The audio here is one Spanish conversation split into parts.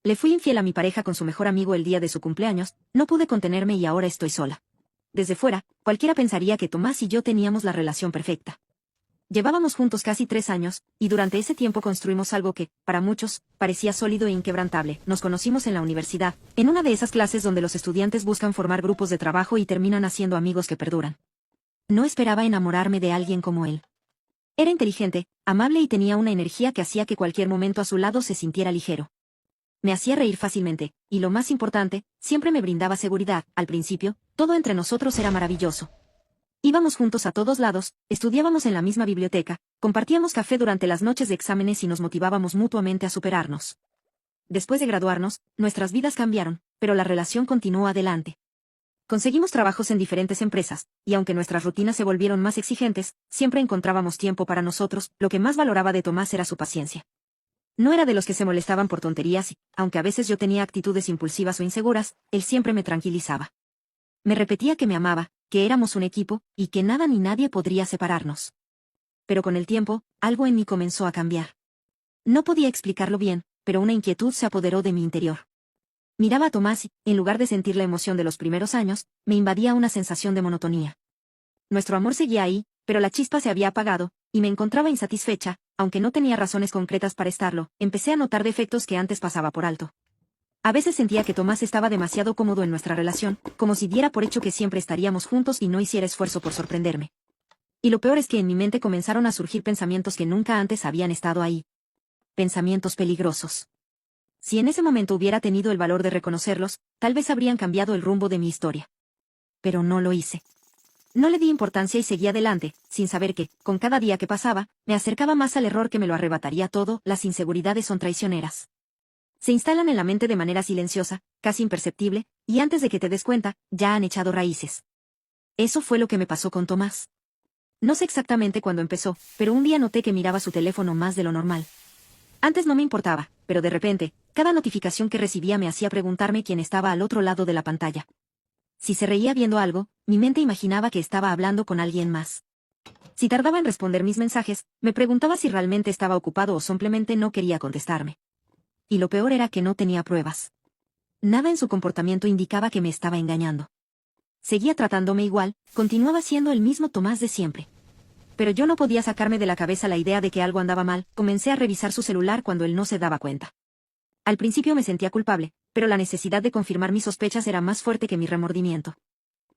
Le fui infiel a mi pareja con su mejor amigo el día de su cumpleaños, no pude contenerme y ahora estoy sola. Desde fuera, cualquiera pensaría que Tomás y yo teníamos la relación perfecta. Llevábamos juntos casi 3 años, y durante ese tiempo construimos algo que, para muchos, parecía sólido e inquebrantable. Nos conocimos en la universidad, en una de esas clases donde los estudiantes buscan formar grupos de trabajo y terminan haciendo amigos que perduran. No esperaba enamorarme de alguien como él. Era inteligente, amable y tenía una energía que hacía que cualquier momento a su lado se sintiera ligero. Me hacía reír fácilmente, y lo más importante, siempre me brindaba seguridad. Al principio, todo entre nosotros era maravilloso. Íbamos juntos a todos lados, estudiábamos en la misma biblioteca, compartíamos café durante las noches de exámenes y nos motivábamos mutuamente a superarnos. Después de graduarnos, nuestras vidas cambiaron, pero la relación continuó adelante. Conseguimos trabajos en diferentes empresas, y aunque nuestras rutinas se volvieron más exigentes, siempre encontrábamos tiempo para nosotros. Lo que más valoraba de Tomás era su paciencia. No era de los que se molestaban por tonterías y, aunque a veces yo tenía actitudes impulsivas o inseguras, él siempre me tranquilizaba. Me repetía que me amaba, que éramos un equipo, y que nada ni nadie podría separarnos. Pero con el tiempo, algo en mí comenzó a cambiar. No podía explicarlo bien, pero una inquietud se apoderó de mi interior. Miraba a Tomás y, en lugar de sentir la emoción de los primeros años, me invadía una sensación de monotonía. Nuestro amor seguía ahí, pero la chispa se había apagado, y me encontraba insatisfecha, aunque no tenía razones concretas para estarlo. Empecé a notar defectos que antes pasaba por alto. A veces sentía que Tomás estaba demasiado cómodo en nuestra relación, como si diera por hecho que siempre estaríamos juntos y no hiciera esfuerzo por sorprenderme. Y lo peor es que en mi mente comenzaron a surgir pensamientos que nunca antes habían estado ahí. Pensamientos peligrosos. Si en ese momento hubiera tenido el valor de reconocerlos, tal vez habrían cambiado el rumbo de mi historia. Pero no lo hice. No le di importancia y seguí adelante, sin saber que, con cada día que pasaba, me acercaba más al error que me lo arrebataría todo. Las inseguridades son traicioneras. Se instalan en la mente de manera silenciosa, casi imperceptible, y antes de que te des cuenta, ya han echado raíces. Eso fue lo que me pasó con Tomás. No sé exactamente cuándo empezó, pero un día noté que miraba su teléfono más de lo normal. Antes no me importaba, pero de repente, cada notificación que recibía me hacía preguntarme quién estaba al otro lado de la pantalla. Si se reía viendo algo, mi mente imaginaba que estaba hablando con alguien más. Si tardaba en responder mis mensajes, me preguntaba si realmente estaba ocupado o simplemente no quería contestarme. Y lo peor era que no tenía pruebas. Nada en su comportamiento indicaba que me estaba engañando. Seguía tratándome igual, continuaba siendo el mismo Tomás de siempre. Pero yo no podía sacarme de la cabeza la idea de que algo andaba mal. Comencé a revisar su celular cuando él no se daba cuenta. Al principio me sentía culpable, pero la necesidad de confirmar mis sospechas era más fuerte que mi remordimiento.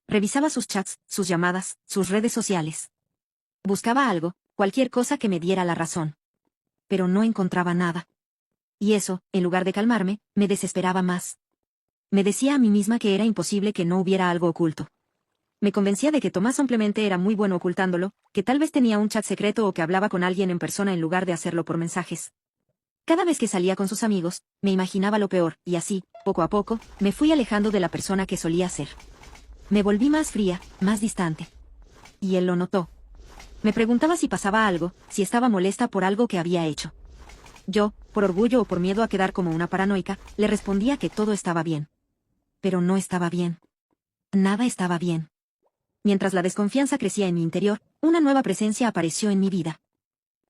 Revisaba sus chats, sus llamadas, sus redes sociales. Buscaba algo, cualquier cosa que me diera la razón. Pero no encontraba nada. Y eso, en lugar de calmarme, me desesperaba más. Me decía a mí misma que era imposible que no hubiera algo oculto. Me convencía de que Tomás simplemente era muy bueno ocultándolo, que tal vez tenía un chat secreto o que hablaba con alguien en persona en lugar de hacerlo por mensajes. Cada vez que salía con sus amigos, me imaginaba lo peor, y así, poco a poco, me fui alejando de la persona que solía ser. Me volví más fría, más distante. Y él lo notó. Me preguntaba si pasaba algo, si estaba molesta por algo que había hecho. Yo, por orgullo o por miedo a quedar como una paranoica, le respondía que todo estaba bien. Pero no estaba bien. Nada estaba bien. Mientras la desconfianza crecía en mi interior, una nueva presencia apareció en mi vida.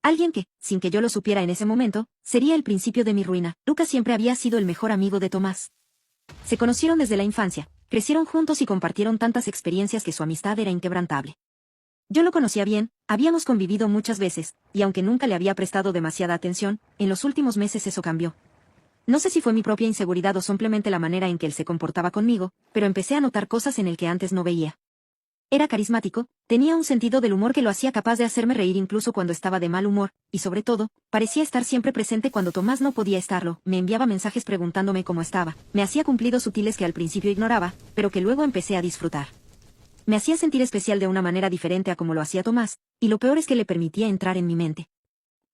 Alguien que, sin que yo lo supiera en ese momento, sería el principio de mi ruina. Lucas siempre había sido el mejor amigo de Tomás. Se conocieron desde la infancia, crecieron juntos y compartieron tantas experiencias que su amistad era inquebrantable. Yo lo conocía bien, habíamos convivido muchas veces, y aunque nunca le había prestado demasiada atención, en los últimos meses eso cambió. No sé si fue mi propia inseguridad o simplemente la manera en que él se comportaba conmigo, pero empecé a notar cosas en él que antes no veía. Era carismático, tenía un sentido del humor que lo hacía capaz de hacerme reír incluso cuando estaba de mal humor, y sobre todo, parecía estar siempre presente cuando Tomás no podía estarlo. Me enviaba mensajes preguntándome cómo estaba, me hacía cumplidos sutiles que al principio ignoraba, pero que luego empecé a disfrutar. Me hacía sentir especial de una manera diferente a como lo hacía Tomás, y lo peor es que le permitía entrar en mi mente.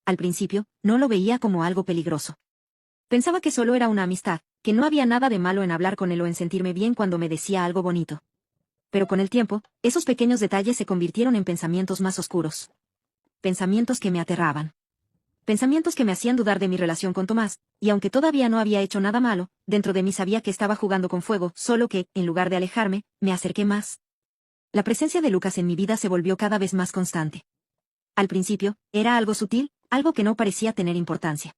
Al principio, no lo veía como algo peligroso. Pensaba que solo era una amistad, que no había nada de malo en hablar con él o en sentirme bien cuando me decía algo bonito. Pero con el tiempo, esos pequeños detalles se convirtieron en pensamientos más oscuros. Pensamientos que me aterraban. Pensamientos que me hacían dudar de mi relación con Tomás, y aunque todavía no había hecho nada malo, dentro de mí sabía que estaba jugando con fuego, solo que, en lugar de alejarme, me acerqué más. La presencia de Lucas en mi vida se volvió cada vez más constante. Al principio, era algo sutil, algo que no parecía tener importancia.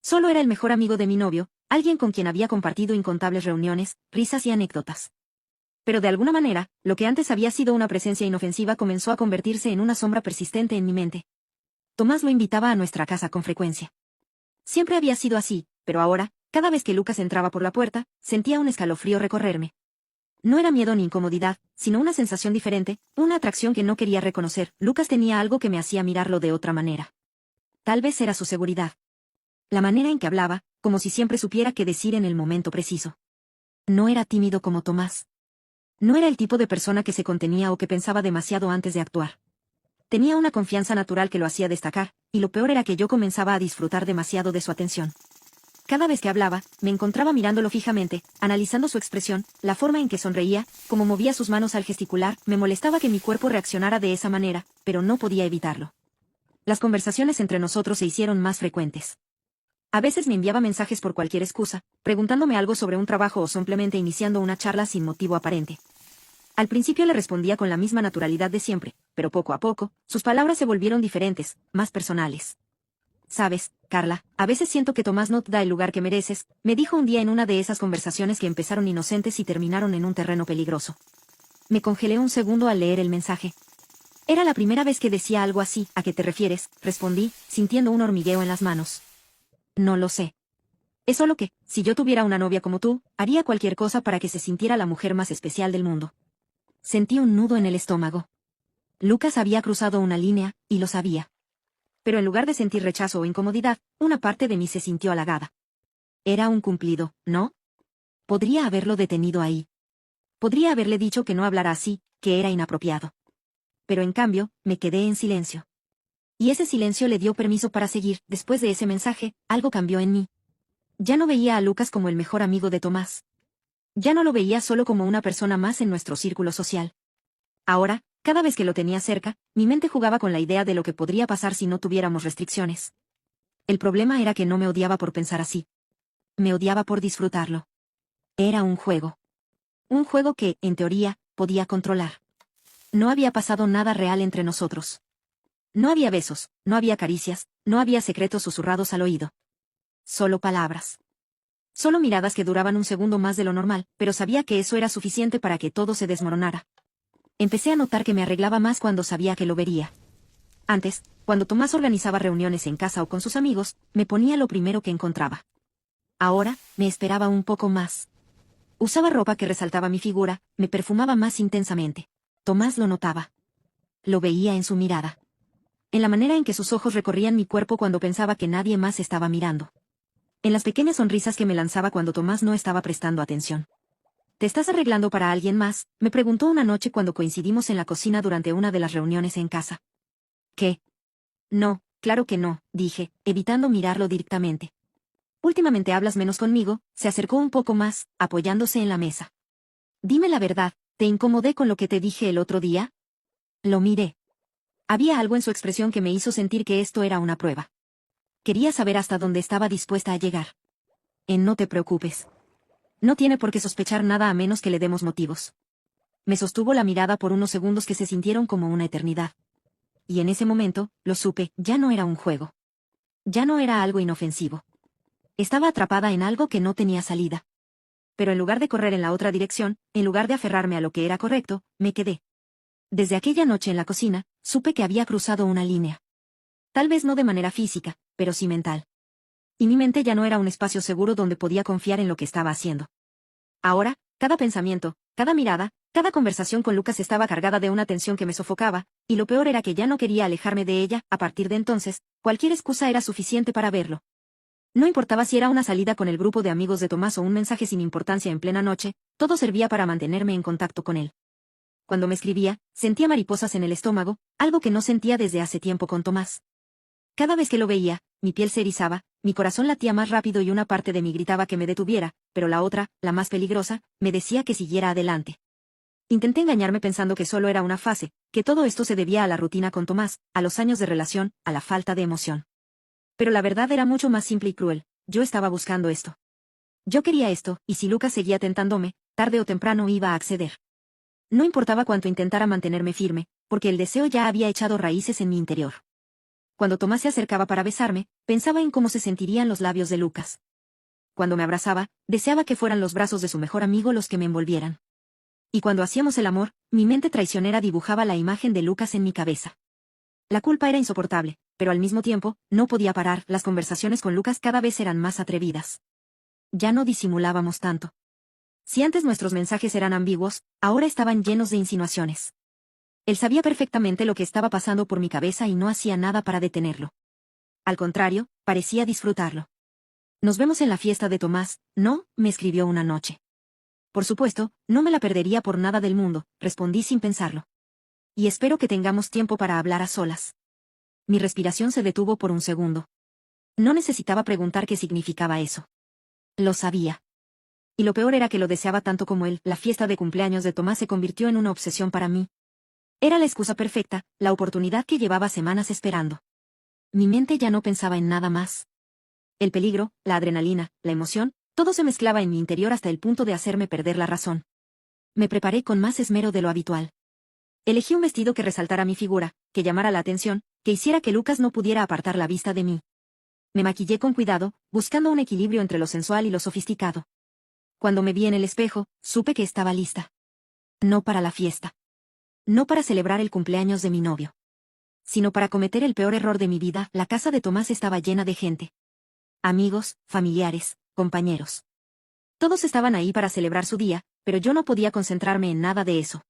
Solo era el mejor amigo de mi novio, alguien con quien había compartido incontables reuniones, risas y anécdotas. Pero de alguna manera, lo que antes había sido una presencia inofensiva comenzó a convertirse en una sombra persistente en mi mente. Tomás lo invitaba a nuestra casa con frecuencia. Siempre había sido así, pero ahora, cada vez que Lucas entraba por la puerta, sentía un escalofrío recorrerme. No era miedo ni incomodidad, sino una sensación diferente, una atracción que no quería reconocer. Lucas tenía algo que me hacía mirarlo de otra manera. Tal vez era su seguridad. La manera en que hablaba, como si siempre supiera qué decir en el momento preciso. No era tímido como Tomás. No era el tipo de persona que se contenía o que pensaba demasiado antes de actuar. Tenía una confianza natural que lo hacía destacar, y lo peor era que yo comenzaba a disfrutar demasiado de su atención. Cada vez que hablaba, me encontraba mirándolo fijamente, analizando su expresión, la forma en que sonreía, cómo movía sus manos al gesticular. Me molestaba que mi cuerpo reaccionara de esa manera, pero no podía evitarlo. Las conversaciones entre nosotros se hicieron más frecuentes. A veces me enviaba mensajes por cualquier excusa, preguntándome algo sobre un trabajo o simplemente iniciando una charla sin motivo aparente. Al principio le respondía con la misma naturalidad de siempre, pero poco a poco, sus palabras se volvieron diferentes, más personales. «Sabes, Carla, a veces siento que Tomás no te da el lugar que mereces», me dijo un día en una de esas conversaciones que empezaron inocentes y terminaron en un terreno peligroso. Me congelé un segundo al leer el mensaje. Era la primera vez que decía algo así. «¿A qué te refieres?», respondí, sintiendo un hormigueo en las manos. «No lo sé. Es solo que, si yo tuviera una novia como tú, haría cualquier cosa para que se sintiera la mujer más especial del mundo». Sentí un nudo en el estómago. Lucas había cruzado una línea, y lo sabía. Pero en lugar de sentir rechazo o incomodidad, una parte de mí se sintió halagada. Era un cumplido, ¿no? Podría haberlo detenido ahí. Podría haberle dicho que no hablara así, que era inapropiado. Pero en cambio, me quedé en silencio. Y ese silencio le dio permiso para seguir. Después de ese mensaje, algo cambió en mí. Ya no veía a Lucas como el mejor amigo de Tomás. Ya no lo veía solo como una persona más en nuestro círculo social. Ahora, cada vez que lo tenía cerca, mi mente jugaba con la idea de lo que podría pasar si no tuviéramos restricciones. El problema era que no me odiaba por pensar así. Me odiaba por disfrutarlo. Era un juego. Un juego que, en teoría, podía controlar. No había pasado nada real entre nosotros. No había besos, no había caricias, no había secretos susurrados al oído. Solo palabras. Solo miradas que duraban un segundo más de lo normal, pero sabía que eso era suficiente para que todo se desmoronara. Empecé a notar que me arreglaba más cuando sabía que lo vería. Antes, cuando Tomás organizaba reuniones en casa o con sus amigos, me ponía lo primero que encontraba. Ahora, me esperaba un poco más. Usaba ropa que resaltaba mi figura, me perfumaba más intensamente. Tomás lo notaba. Lo veía en su mirada. En la manera en que sus ojos recorrían mi cuerpo cuando pensaba que nadie más estaba mirando. En las pequeñas sonrisas que me lanzaba cuando Tomás no estaba prestando atención. «¿Te estás arreglando para alguien más?», me preguntó una noche cuando coincidimos en la cocina durante una de las reuniones en casa. «¿Qué? No, claro que no», dije, evitando mirarlo directamente. «Últimamente hablas menos conmigo», se acercó un poco más, apoyándose en la mesa. «Dime la verdad, ¿te incomodé con lo que te dije el otro día?». Lo miré. Había algo en su expresión que me hizo sentir que esto era una prueba. Quería saber hasta dónde estaba dispuesta a llegar. «No te preocupes. No tiene por qué sospechar nada a menos que le demos motivos». Me sostuvo la mirada por unos segundos que se sintieron como una eternidad. Y en ese momento, lo supe, ya no era un juego. Ya no era algo inofensivo. Estaba atrapada en algo que no tenía salida. Pero en lugar de correr en la otra dirección, en lugar de aferrarme a lo que era correcto, me quedé. Desde aquella noche en la cocina, supe que había cruzado una línea. Tal vez no de manera física, pero sí mental. Y mi mente ya no era un espacio seguro donde podía confiar en lo que estaba haciendo. Ahora, cada pensamiento, cada mirada, cada conversación con Lucas estaba cargada de una tensión que me sofocaba, y lo peor era que ya no quería alejarme de ella. A partir de entonces, cualquier excusa era suficiente para verlo. No importaba si era una salida con el grupo de amigos de Tomás o un mensaje sin importancia en plena noche, todo servía para mantenerme en contacto con él. Cuando me escribía, sentía mariposas en el estómago, algo que no sentía desde hace tiempo con Tomás. Cada vez que lo veía, mi piel se erizaba, mi corazón latía más rápido y una parte de mí gritaba que me detuviera, pero la otra, la más peligrosa, me decía que siguiera adelante. Intenté engañarme pensando que solo era una fase, que todo esto se debía a la rutina con Tomás, a los años de relación, a la falta de emoción. Pero la verdad era mucho más simple y cruel. Yo estaba buscando esto. Yo quería esto, y si Lucas seguía tentándome, tarde o temprano iba a acceder. No importaba cuánto intentara mantenerme firme, porque el deseo ya había echado raíces en mi interior. Cuando Tomás se acercaba para besarme, pensaba en cómo se sentirían los labios de Lucas. Cuando me abrazaba, deseaba que fueran los brazos de su mejor amigo los que me envolvieran. Y cuando hacíamos el amor, mi mente traicionera dibujaba la imagen de Lucas en mi cabeza. La culpa era insoportable, pero al mismo tiempo, no podía parar. Las conversaciones con Lucas cada vez eran más atrevidas. Ya no disimulábamos tanto. Si antes nuestros mensajes eran ambiguos, ahora estaban llenos de insinuaciones. Él sabía perfectamente lo que estaba pasando por mi cabeza y no hacía nada para detenerlo. Al contrario, parecía disfrutarlo. Nos vemos en la fiesta de Tomás, ¿no?, me escribió una noche. Por supuesto, no me la perdería por nada del mundo, respondí sin pensarlo. Y espero que tengamos tiempo para hablar a solas. Mi respiración se detuvo por un segundo. No necesitaba preguntar qué significaba eso. Lo sabía. Y lo peor era que lo deseaba tanto como él. La fiesta de cumpleaños de Tomás se convirtió en una obsesión para mí. Era la excusa perfecta, la oportunidad que llevaba semanas esperando. Mi mente ya no pensaba en nada más. El peligro, la adrenalina, la emoción, todo se mezclaba en mi interior hasta el punto de hacerme perder la razón. Me preparé con más esmero de lo habitual. Elegí un vestido que resaltara mi figura, que llamara la atención, que hiciera que Lucas no pudiera apartar la vista de mí. Me maquillé con cuidado, buscando un equilibrio entre lo sensual y lo sofisticado. Cuando me vi en el espejo, supe que estaba lista. No para la fiesta. No para celebrar el cumpleaños de mi novio. Sino para cometer el peor error de mi vida. La casa de Tomás estaba llena de gente. Amigos, familiares, compañeros. Todos estaban ahí para celebrar su día, pero yo no podía concentrarme en nada de eso.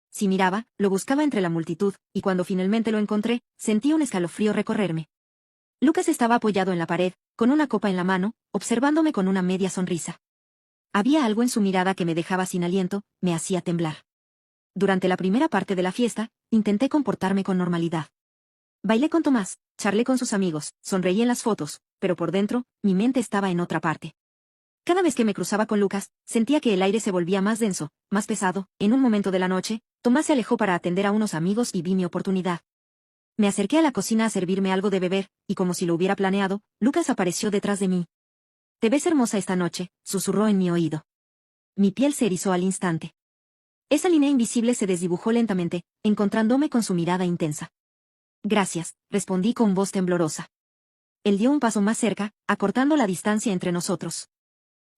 Si miraba, lo buscaba entre la multitud, y cuando finalmente lo encontré, sentí un escalofrío recorrerme. Lucas estaba apoyado en la pared, con una copa en la mano, observándome con una media sonrisa. Había algo en su mirada que me dejaba sin aliento, me hacía temblar. Durante la primera parte de la fiesta, intenté comportarme con normalidad. Bailé con Tomás, charlé con sus amigos, sonreí en las fotos, pero por dentro, mi mente estaba en otra parte. Cada vez que me cruzaba con Lucas, sentía que el aire se volvía más denso, más pesado. En un momento de la noche, Tomás se alejó para atender a unos amigos y vi mi oportunidad. Me acerqué a la cocina a servirme algo de beber, y como si lo hubiera planeado, Lucas apareció detrás de mí. «Te ves hermosa esta noche», susurró en mi oído. Mi piel se erizó al instante. Esa línea invisible se desdibujó lentamente, encontrándome con su mirada intensa. «Gracias», respondí con voz temblorosa. Él dio un paso más cerca, acortando la distancia entre nosotros.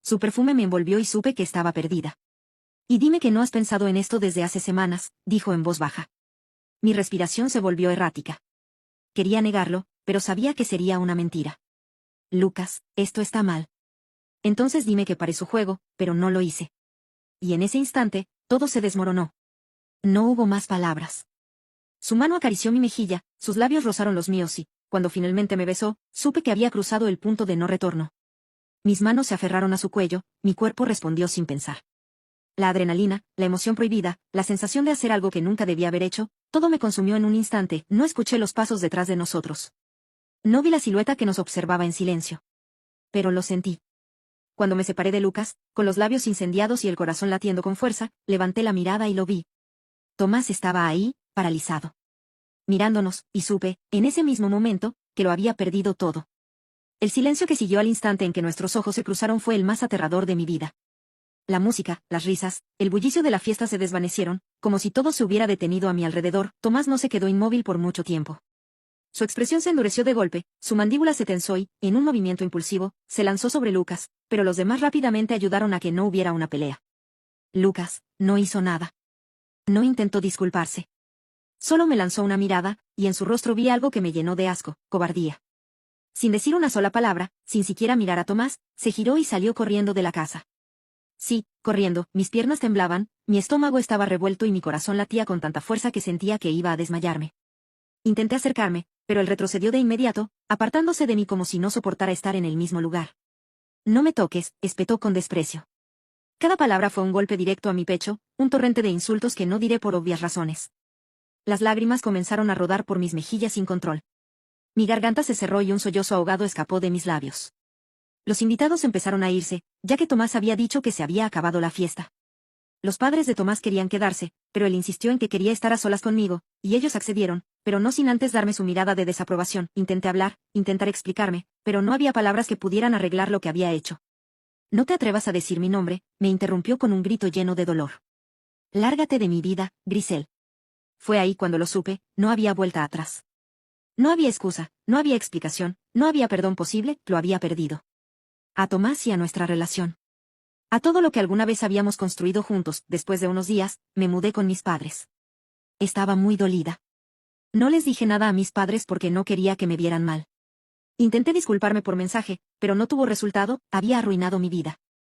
Su perfume me envolvió y supe que estaba perdida. «Y dime que no has pensado en esto desde hace semanas», dijo en voz baja. Mi respiración se volvió errática. Quería negarlo, pero sabía que sería una mentira. «Lucas, esto está mal». Entonces dime que paré su juego, pero no lo hice. Y en ese instante, todo se desmoronó. No hubo más palabras. Su mano acarició mi mejilla, sus labios rozaron los míos y, cuando finalmente me besó, supe que había cruzado el punto de no retorno. Mis manos se aferraron a su cuello, mi cuerpo respondió sin pensar. La adrenalina, la emoción prohibida, la sensación de hacer algo que nunca debía haber hecho, todo me consumió en un instante. No escuché los pasos detrás de nosotros. No vi la silueta que nos observaba en silencio. Pero lo sentí. Cuando me separé de Lucas, con los labios incendiados y el corazón latiendo con fuerza, levanté la mirada y lo vi. Tomás estaba ahí, paralizado. Mirándonos, y supe, en ese mismo momento, que lo había perdido todo. El silencio que siguió al instante en que nuestros ojos se cruzaron fue el más aterrador de mi vida. La música, las risas, el bullicio de la fiesta se desvanecieron, como si todo se hubiera detenido a mi alrededor. Tomás no se quedó inmóvil por mucho tiempo. Su expresión se endureció de golpe, su mandíbula se tensó y, en un movimiento impulsivo, se lanzó sobre Lucas, pero los demás rápidamente ayudaron a que no hubiera una pelea. Lucas no hizo nada. No intentó disculparse. Solo me lanzó una mirada, y en su rostro vi algo que me llenó de asco, cobardía. Sin decir una sola palabra, sin siquiera mirar a Tomás, se giró y salió corriendo de la casa. Sí, corriendo, mis piernas temblaban, mi estómago estaba revuelto y mi corazón latía con tanta fuerza que sentía que iba a desmayarme. Intenté acercarme, pero él retrocedió de inmediato, apartándose de mí como si no soportara estar en el mismo lugar. «No me toques», espetó con desprecio. Cada palabra fue un golpe directo a mi pecho, un torrente de insultos que no diré por obvias razones. Las lágrimas comenzaron a rodar por mis mejillas sin control. Mi garganta se cerró y un sollozo ahogado escapó de mis labios. Los invitados empezaron a irse, ya que Tomás había dicho que se había acabado la fiesta. Los padres de Tomás querían quedarse, pero él insistió en que quería estar a solas conmigo, y ellos accedieron, pero no sin antes darme su mirada de desaprobación. Intenté hablar, intentar explicarme, pero no había palabras que pudieran arreglar lo que había hecho. «No te atrevas a decir mi nombre», me interrumpió con un grito lleno de dolor. «Lárgate de mi vida, Grisel». Fue ahí cuando lo supe, no había vuelta atrás. No había excusa, no había explicación, no había perdón posible, lo había perdido. A Tomás y a nuestra relación. A todo lo que alguna vez habíamos construido juntos. Después de unos días, me mudé con mis padres. Estaba muy dolida. No les dije nada a mis padres porque no quería que me vieran mal. Intenté disculparme por mensaje, pero no tuvo resultado, había arruinado mi vida.